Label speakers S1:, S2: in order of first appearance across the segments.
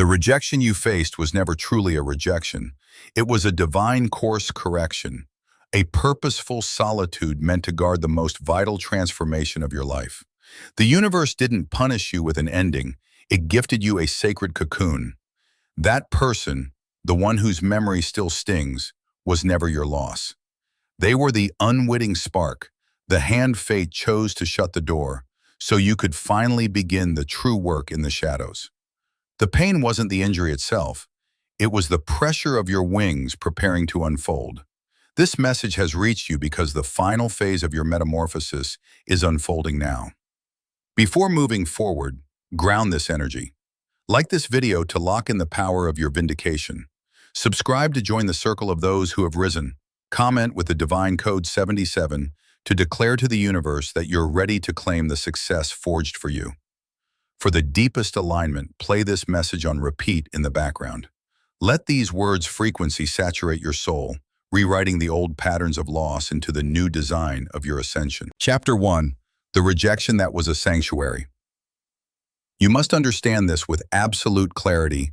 S1: The rejection you faced was never truly a rejection. It was a divine course correction, a purposeful solitude meant to guard the most vital transformation of your life. The universe didn't punish you with an ending. It gifted you a sacred cocoon. That person, the one whose memory still stings, was never your loss. They were the unwitting spark, the hand fate chose to shut the door, so you could finally begin the true work in the shadows. The pain wasn't the injury itself. It was the pressure of your wings preparing to unfold. This message has reached you because the final phase of your metamorphosis is unfolding now. Before moving forward, ground this energy. Like this video to lock in the power of your vindication. Subscribe to join the circle of those who have risen. Comment with the divine code 77 to declare to the universe that you're ready to claim the success forged for you. For the deepest alignment, play this message on repeat in the background. Let these words' frequency saturate your soul, rewriting the old patterns of loss into the new design of your ascension. Chapter 1. The rejection that was a sanctuary. You must understand this with absolute clarity.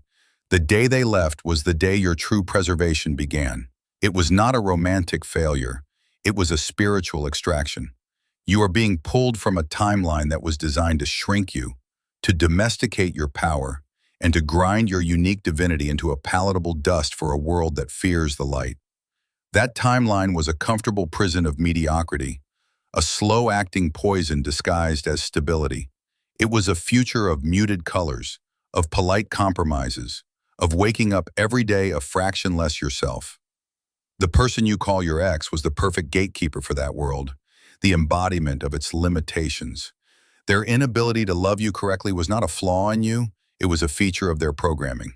S1: The day they left was the day your true preservation began. It was not a romantic failure. It was a spiritual extraction. You are being pulled from a timeline that was designed to shrink you, to domesticate your power, and to grind your unique divinity into a palatable dust for a world that fears the light. That timeline was a comfortable prison of mediocrity, a slow-acting poison disguised as stability. It was a future of muted colors, of polite compromises, of waking up every day a fraction less yourself. The person you call your ex was the perfect gatekeeper for that world, the embodiment of its limitations. Their inability to love you correctly was not a flaw in you, it was a feature of their programming.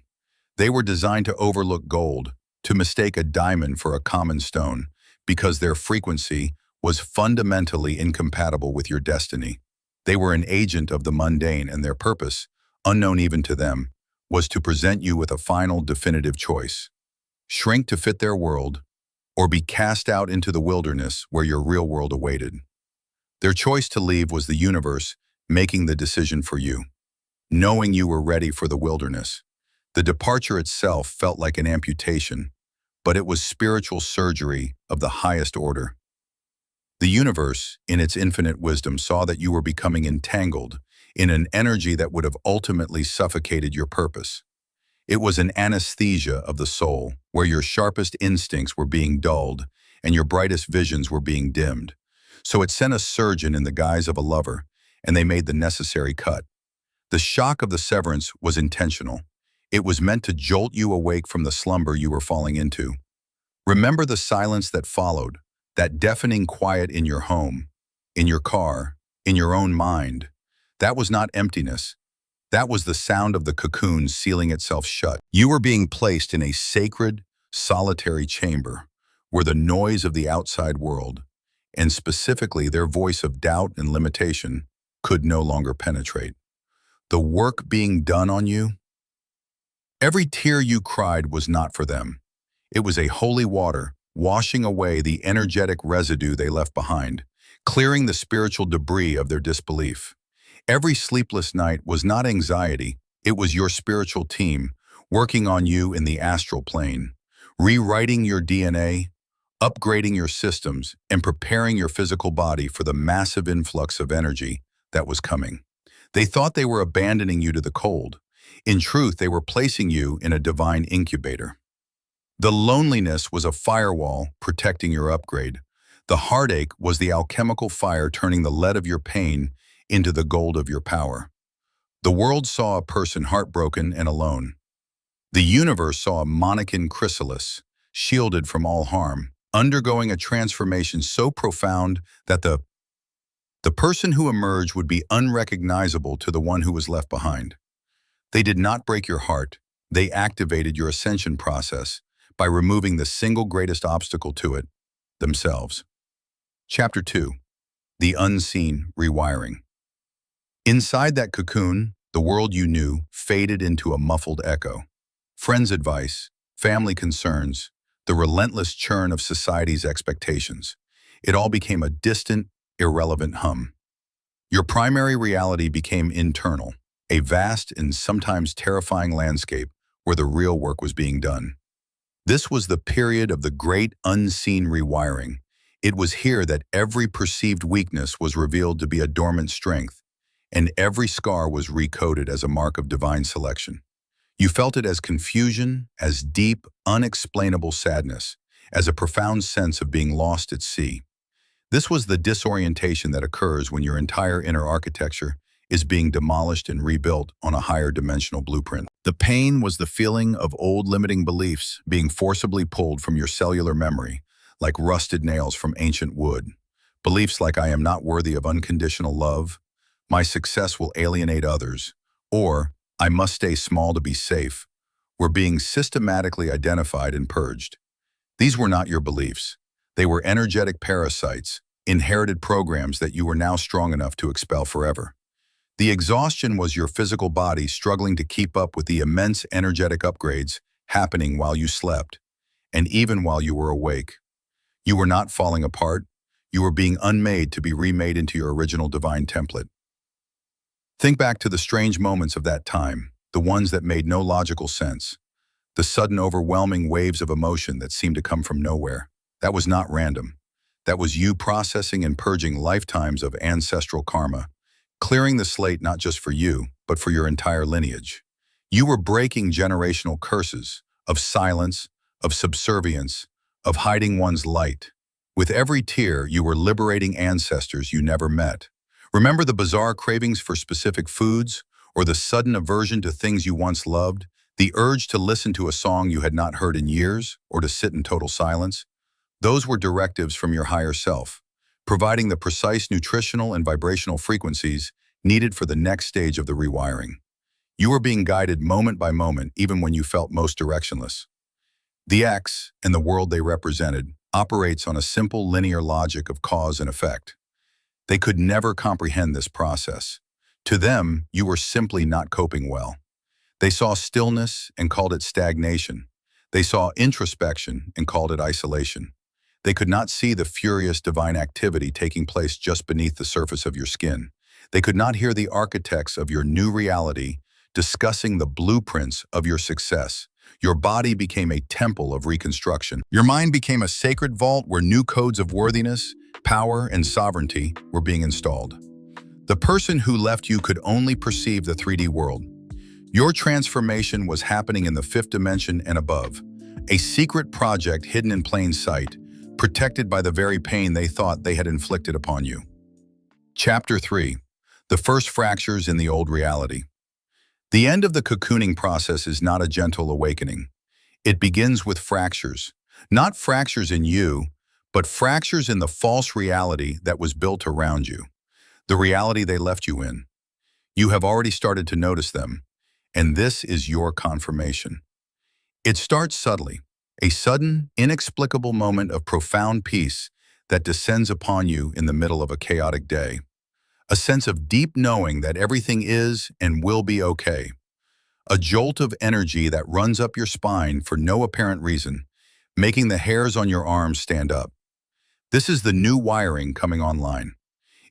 S1: They were designed to overlook gold, to mistake a diamond for a common stone, because their frequency was fundamentally incompatible with your destiny. They were an agent of the mundane, and their purpose, unknown even to them, was to present you with a final definitive choice. Shrink to fit their world, or be cast out into the wilderness where your real world awaited. Their choice to leave was the universe making the decision for you, knowing you were ready for the wilderness. The departure itself felt like an amputation, but it was spiritual surgery of the highest order. The universe, in its infinite wisdom, saw that you were becoming entangled in an energy that would have ultimately suffocated your purpose. It was an anesthesia of the soul, where your sharpest instincts were being dulled and your brightest visions were being dimmed. So it sent a surgeon in the guise of a lover, and they made the necessary cut. The shock of the severance was intentional. It was meant to jolt you awake from the slumber you were falling into. Remember the silence that followed, that deafening quiet in your home, in your car, in your own mind. That was not emptiness. That was the sound of the cocoon sealing itself shut. You were being placed in a sacred, solitary chamber where the noise of the outside world, and specifically their voice of doubt and limitation, could no longer penetrate. The work being done on you, every tear you cried was not for them. It was a holy water, washing away the energetic residue they left behind, clearing the spiritual debris of their disbelief. Every sleepless night was not anxiety, it was your spiritual team working on you in the astral plane, rewriting your DNA, upgrading your systems, and preparing your physical body for the massive influx of energy that was coming. They thought they were abandoning you to the cold. In truth, they were placing you in a divine incubator. The loneliness was a firewall protecting your upgrade. The heartache was the alchemical fire turning the lead of your pain into the gold of your power. The world saw a person heartbroken and alone. The universe saw a Monacan chrysalis, shielded from all harm, undergoing a transformation so profound that the person who emerged would be unrecognizable to the one who was left behind. They did not break your heart. They activated your ascension process by removing the single greatest obstacle to it, themselves. Chapter 2. The Unseen Rewiring. Inside that cocoon, the world you knew faded into a muffled echo. Friends' advice, family concerns, the relentless churn of society's expectations. It all became a distant, irrelevant hum. Your primary reality became internal, a vast and sometimes terrifying landscape where the real work was being done. This was the period of the great unseen rewiring. It was here that every perceived weakness was revealed to be a dormant strength, and every scar was recoded as a mark of divine selection. You felt it as confusion, as deep, unexplainable sadness, as a profound sense of being lost at sea. This was the disorientation that occurs when your entire inner architecture is being demolished and rebuilt on a higher dimensional blueprint. The pain was the feeling of old limiting beliefs being forcibly pulled from your cellular memory, like rusted nails from ancient wood. Beliefs like I am not worthy of unconditional love, my success will alienate others, or I must stay small to be safe, were being systematically identified and purged. These were not your beliefs. They were energetic parasites, inherited programs that you were now strong enough to expel forever. The exhaustion was your physical body struggling to keep up with the immense energetic upgrades happening while you slept, and even while you were awake. You were not falling apart. You were being unmade to be remade into your original divine template. Think back to the strange moments of that time, the ones that made no logical sense, the sudden overwhelming waves of emotion that seemed to come from nowhere. That was not random. That was you processing and purging lifetimes of ancestral karma, clearing the slate not just for you, but for your entire lineage. You were breaking generational curses of silence, of subservience, of hiding one's light. With every tear, you were liberating ancestors you never met. Remember the bizarre cravings for specific foods, or the sudden aversion to things you once loved, the urge to listen to a song you had not heard in years, or to sit in total silence? Those were directives from your higher self, providing the precise nutritional and vibrational frequencies needed for the next stage of the rewiring. You were being guided moment by moment, even when you felt most directionless. The X, and the world they represented, operates on a simple linear logic of cause and effect. They could never comprehend this process. To them, you were simply not coping well. They saw stillness and called it stagnation. They saw introspection and called it isolation. They could not see the furious divine activity taking place just beneath the surface of your skin. They could not hear the architects of your new reality discussing the blueprints of your success. Your body became a temple of reconstruction. Your mind became a sacred vault where new codes of worthiness, power, and sovereignty were being installed. The person who left you could only perceive the 3D world. Your transformation was happening in the fifth dimension and above, a secret project hidden in plain sight, protected by the very pain they thought they had inflicted upon you. Chapter 3. The first fractures in the old reality. The end of the cocooning process is not a gentle awakening. It begins with fractures. Not fractures in you, but fractures in the false reality that was built around you. The reality they left you in. You have already started to notice them, and this is your confirmation. It starts subtly, a sudden, inexplicable moment of profound peace that descends upon you in the middle of a chaotic day. A sense of deep knowing that everything is and will be okay. A jolt of energy that runs up your spine for no apparent reason, making the hairs on your arms stand up. This is the new wiring coming online.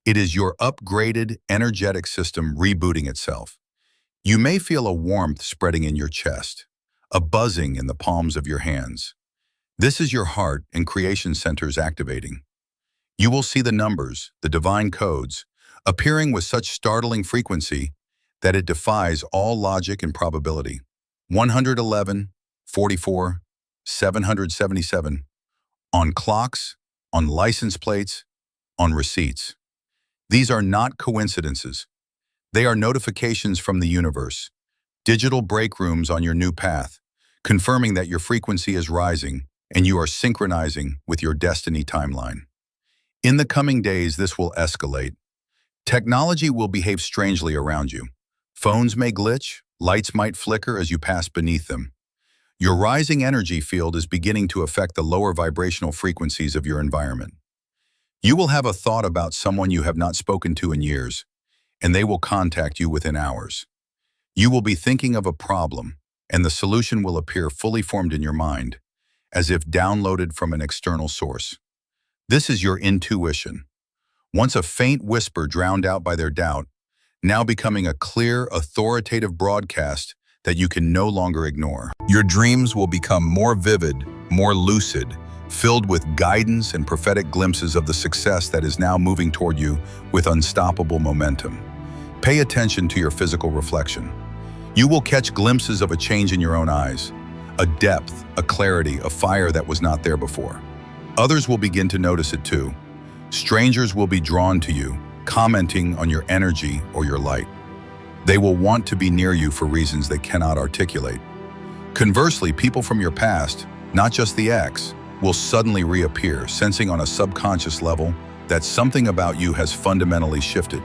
S1: It is your upgraded, energetic system rebooting itself. You may feel a warmth spreading in your chest, a buzzing in the palms of your hands. This is your heart and creation centers activating. You will see the numbers, the divine codes, appearing with such startling frequency that it defies all logic and probability. 111, 44, 777, on clocks, on license plates, on receipts. These are not coincidences. They are notifications from the universe, digital break rooms on your new path, confirming that your frequency is rising and you are synchronizing with your destiny timeline. In the coming days, this will escalate. Technology will behave strangely around you. Phones may glitch, lights might flicker as you pass beneath them. Your rising energy field is beginning to affect the lower vibrational frequencies of your environment. You will have a thought about someone you have not spoken to in years, and they will contact you within hours. You will be thinking of a problem, and the solution will appear fully formed in your mind, as if downloaded from an external source. This is your intuition. Once a faint whisper drowned out by their doubt, now becoming a clear, authoritative broadcast that you can no longer ignore. Your dreams will become more vivid, more lucid, filled with guidance and prophetic glimpses of the success that is now moving toward you with unstoppable momentum. Pay attention to your physical reflection. You will catch glimpses of a change in your own eyes, a depth, a clarity, a fire that was not there before. Others will begin to notice it too. Strangers will be drawn to you, commenting on your energy or your light. They will want to be near you for reasons they cannot articulate. Conversely, people from your past, not just the ex, will suddenly reappear, sensing on a subconscious level that something about you has fundamentally shifted.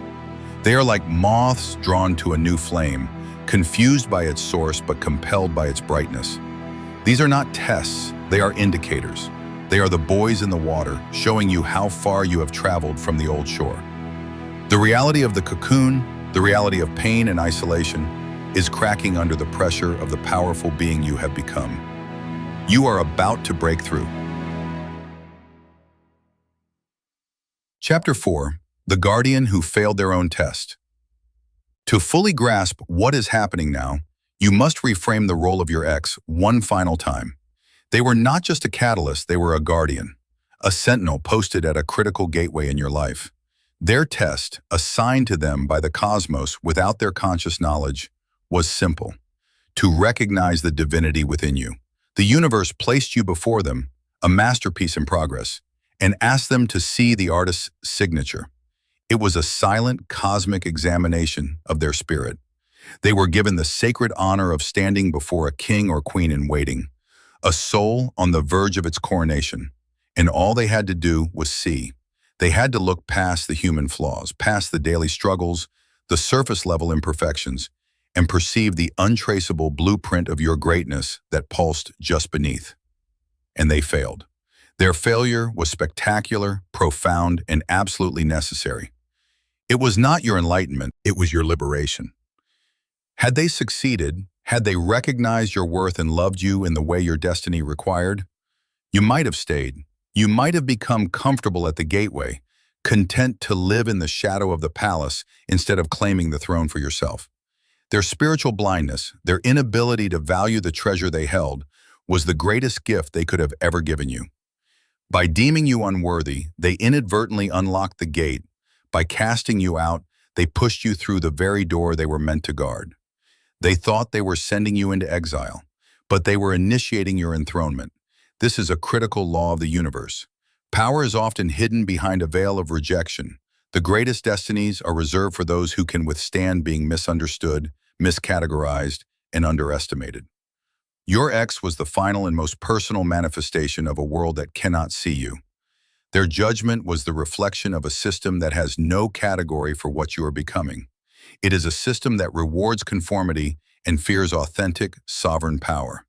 S1: They are like moths drawn to a new flame, confused by its source but compelled by its brightness. These are not tests, they are indicators. They are the buoys in the water, showing you how far you have traveled from the old shore. The reality of the cocoon, the reality of pain and isolation, is cracking under the pressure of the powerful being you have become. You are about to break through. Chapter 4. The Guardian Who Failed Their Own Test. To fully grasp what is happening now, you must reframe the role of your ex one final time. They were not just a catalyst, they were a guardian, a sentinel posted at a critical gateway in your life. Their test, assigned to them by the cosmos without their conscious knowledge, was simple: to recognize the divinity within you. The universe placed you before them, a masterpiece in progress, and asked them to see the artist's signature. It was a silent, cosmic examination of their spirit. They were given the sacred honor of standing before a king or queen in waiting, a soul on the verge of its coronation, and all they had to do was see. They had to look past the human flaws, past the daily struggles, the surface-level imperfections, and perceive the untraceable blueprint of your greatness that pulsed just beneath. And they failed. Their failure was spectacular, profound, and absolutely necessary. It was not your enlightenment, it was your liberation. Had they succeeded, had they recognized your worth and loved you in the way your destiny required, you might have stayed. You might have become comfortable at the gateway, content to live in the shadow of the palace instead of claiming the throne for yourself. Their spiritual blindness, their inability to value the treasure they held, was the greatest gift they could have ever given you. By deeming you unworthy, they inadvertently unlocked the gate. By casting you out, they pushed you through the very door they were meant to guard. They thought they were sending you into exile, but they were initiating your enthronement. This is a critical law of the universe. Power is often hidden behind a veil of rejection. The greatest destinies are reserved for those who can withstand being misunderstood, miscategorized, and underestimated. Your ex was the final and most personal manifestation of a world that cannot see you. Their judgment was the reflection of a system that has no category for what you are becoming. It is a system that rewards conformity and fears authentic, sovereign power.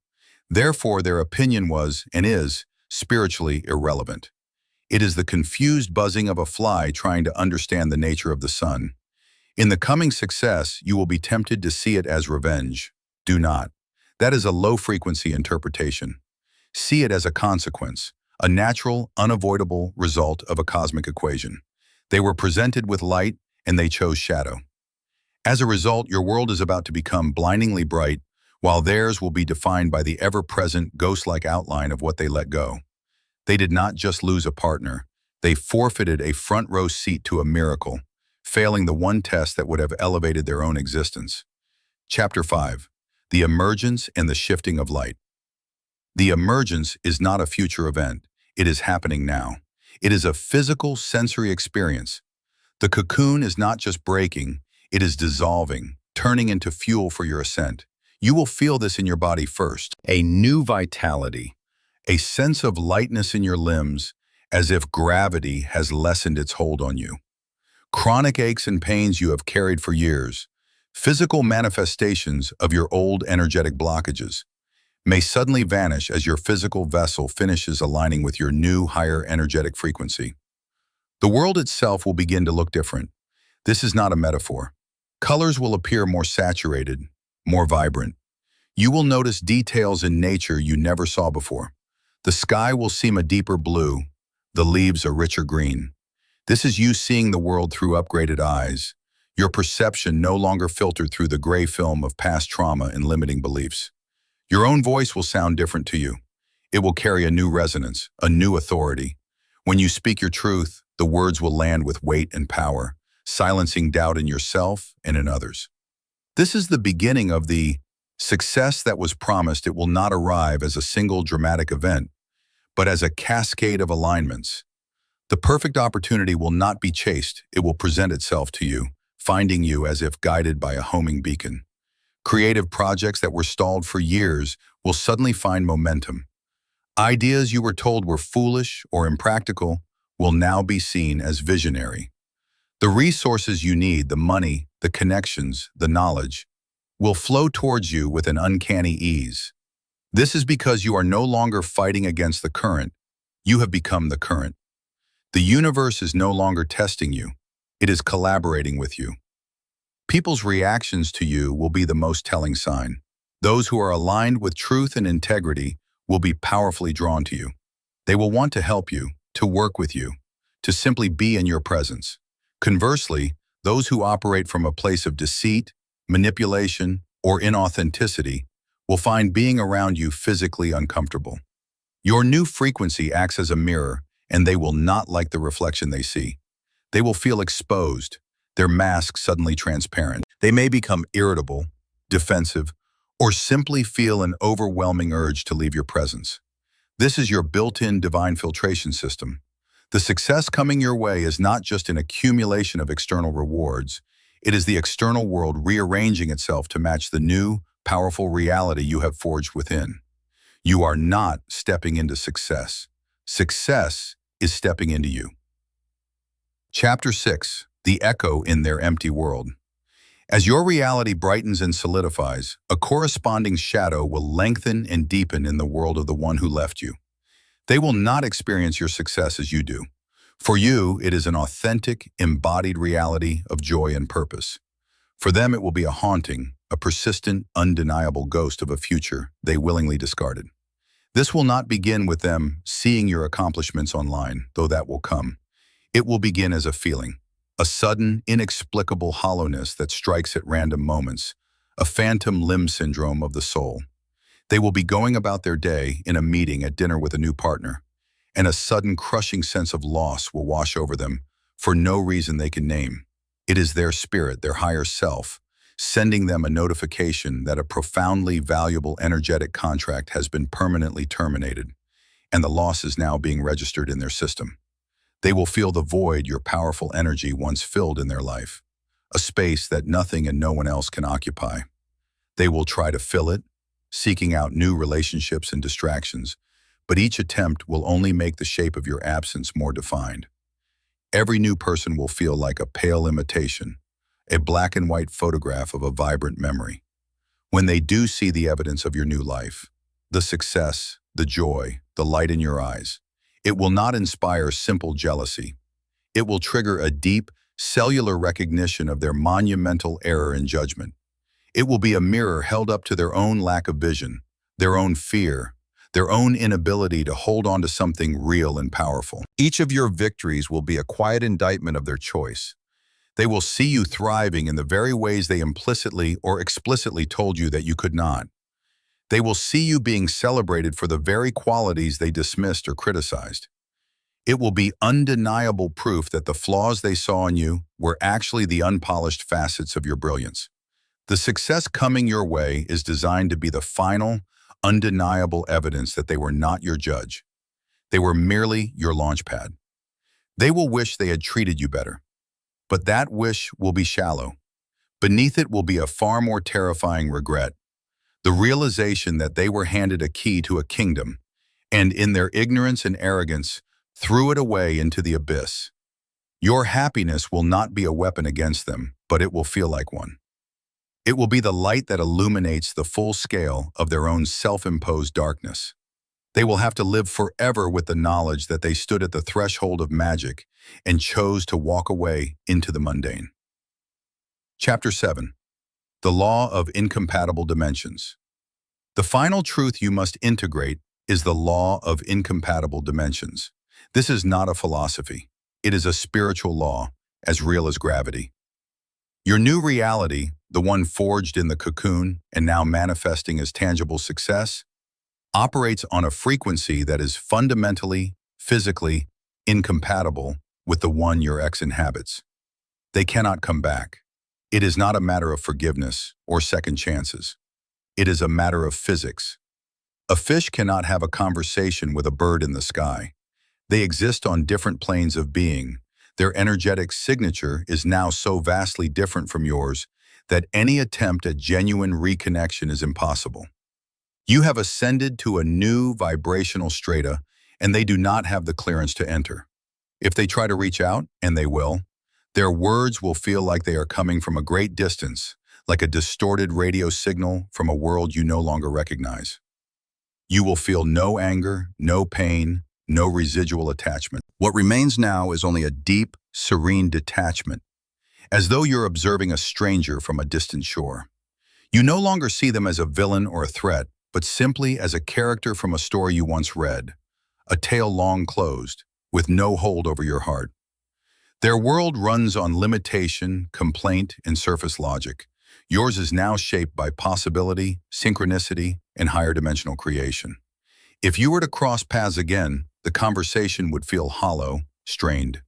S1: Therefore, their opinion was, and is, spiritually irrelevant. It is the confused buzzing of a fly trying to understand the nature of the sun. In the coming success, you will be tempted to see it as revenge. Do not. That is a low-frequency interpretation. See it as a consequence, a natural, unavoidable result of a cosmic equation. They were presented with light, and they chose shadow. As a result, your world is about to become blindingly bright, while theirs will be defined by the ever-present ghost-like outline of what they let go. They did not just lose a partner, they forfeited a front-row seat to a miracle, failing the one test that would have elevated their own existence. Chapter 5. The Emergence and the Shifting of Light. The emergence is not a future event, it is happening now. It is a physical sensory experience. The cocoon is not just breaking, it is dissolving, turning into fuel for your ascent. You will feel this in your body first. A new vitality, a sense of lightness in your limbs, as if gravity has lessened its hold on you. Chronic aches and pains you have carried for years, physical manifestations of your old energetic blockages, may suddenly vanish as your physical vessel finishes aligning with your new, higher energetic frequency. The world itself will begin to look different. This is not a metaphor. Colors will appear more saturated, more vibrant. You will notice details in nature you never saw before. The sky will seem a deeper blue, the leaves a richer green. This is you seeing the world through upgraded eyes. your perception no longer filtered through the gray film of past trauma and limiting beliefs. Your own voice will sound different to you. It will carry a new resonance, a new authority. When you speak your truth, the words will land with weight and power, silencing doubt in yourself and in others. This is the beginning of the success that was promised. It will not arrive as a single dramatic event, but as a cascade of alignments. The perfect opportunity will not be chased. It will present itself to you, finding you as if guided by a homing beacon. Creative projects that were stalled for years will suddenly find momentum. Ideas you were told were foolish or impractical will now be seen as visionary. The resources you need, the money, the connections, the knowledge, will flow towards you with an uncanny ease. This is because you are no longer fighting against the current. You have become the current. The universe is no longer testing you. It is collaborating with you. People's reactions to you will be the most telling sign. Those who are aligned with truth and integrity will be powerfully drawn to you. They will want to help you, to work with you, to simply be in your presence. Conversely, those who operate from a place of deceit, manipulation, or inauthenticity will find being around you physically uncomfortable. Your new frequency acts as a mirror, and they will not like the reflection they see. They will feel exposed, their masks suddenly transparent. They may become irritable, defensive, or simply feel an overwhelming urge to leave your presence. This is your built-in divine filtration system. The success coming your way is not just an accumulation of external rewards. It is the external world rearranging itself to match the new, powerful reality you have forged within. You are not stepping into success. Success is stepping into you. Chapter 6. The Echo in Their Empty World. As your reality brightens and solidifies, a corresponding shadow will lengthen and deepen in the world of the one who left you. They will not experience your success as you do. For you, it is an authentic, embodied reality of joy and purpose. For them, it will be a haunting, a persistent, undeniable ghost of a future they willingly discarded. This will not begin with them seeing your accomplishments online, though that will come. It will begin as a feeling, a sudden, inexplicable hollowness that strikes at random moments, a phantom limb syndrome of the soul. They will be going about their day in a meeting at dinner with a new partner, and a sudden crushing sense of loss will wash over them for no reason they can name. It is their spirit, their higher self, sending them a notification that a profoundly valuable energetic contract has been permanently terminated, and the loss is now being registered in their system. They will feel the void your powerful energy once filled in their life, a space that nothing and no one else can occupy. They will try to fill it, seeking out new relationships and distractions, but each attempt will only make the shape of your absence more defined. Every new person will feel like a pale imitation, a black and white photograph of a vibrant memory. When they do see the evidence of your new life, the success, the joy, the light in your eyes, it will not inspire simple jealousy. It will trigger a deep, cellular recognition of their monumental error in judgment. It will be a mirror held up to their own lack of vision, their own fear, their own inability to hold on to something real and powerful. Each of your victories will be a quiet indictment of their choice. They will see you thriving in the very ways they implicitly or explicitly told you that you could not. They will see you being celebrated for the very qualities they dismissed or criticized. It will be undeniable proof that the flaws they saw in you were actually the unpolished facets of your brilliance. The success coming your way is designed to be the final, undeniable evidence that they were not your judge. They were merely your launchpad. They will wish they had treated you better. But that wish will be shallow. Beneath it will be a far more terrifying regret, the realization that they were handed a key to a kingdom, and in their ignorance and arrogance, threw it away into the abyss. Your happiness will not be a weapon against them, but it will feel like one. It will be the light that illuminates the full scale of their own self-imposed darkness. They will have to live forever with the knowledge that they stood at the threshold of magic and chose to walk away into the mundane. Chapter 7. The Law of Incompatible Dimensions. The final truth you must integrate is the law of incompatible dimensions. This is not a philosophy. It is a spiritual law, as real as gravity. Your new reality, the one forged in the cocoon and now manifesting as tangible success, operates on a frequency that is fundamentally, physically, incompatible with the one your ex inhabits. They cannot come back. It is not a matter of forgiveness or second chances. It is a matter of physics. A fish cannot have a conversation with a bird in the sky. They exist on different planes of being. Their energetic signature is now so vastly different from yours that any attempt at genuine reconnection is impossible. You have ascended to a new vibrational strata, and they do not have the clearance to enter. If they try to reach out, and they will, their words will feel like they are coming from a great distance, like a distorted radio signal from a world you no longer recognize. You will feel no anger, no pain, no residual attachment. What remains now is only a deep, serene detachment, as though you're observing a stranger from a distant shore. You no longer see them as a villain or a threat, but simply as a character from a story you once read, a tale long closed, with no hold over your heart. Their world runs on limitation, complaint, and surface logic. Yours is now shaped by possibility, synchronicity, and higher dimensional creation. If you were to cross paths again, the conversation would feel hollow, strained.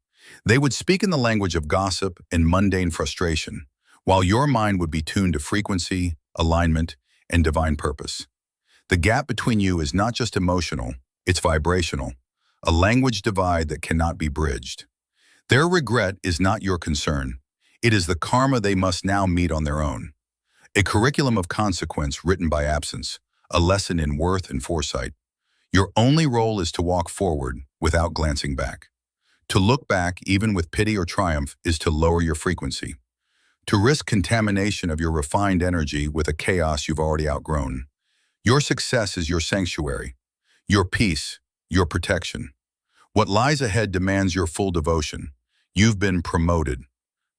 S1: They would speak in the language of gossip and mundane frustration, while your mind would be tuned to frequency, alignment, and divine purpose. The gap between you is not just emotional, it's vibrational, a language divide that cannot be bridged. Their regret is not your concern. It is the karma they must now meet on their own. A curriculum of consequence written by absence, a lesson in worth and foresight. Your only role is to walk forward without glancing back. To look back, even with pity or triumph, is to lower your frequency. To risk contamination of your refined energy with a chaos you've already outgrown. Your success is your sanctuary, your peace, your protection. What lies ahead demands your full devotion. You've been promoted,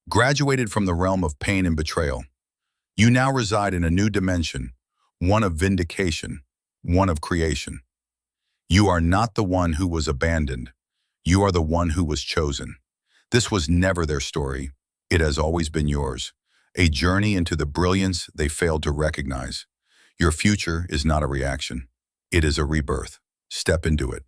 S1: graduated from the realm of pain and betrayal. You now reside in a new dimension, one of vindication, one of creation. You are not the one who was abandoned. You are the one who was chosen. This was never their story. It has always been yours, a journey into the brilliance they failed to recognize. Your future is not a reaction. It is a rebirth. Step into it.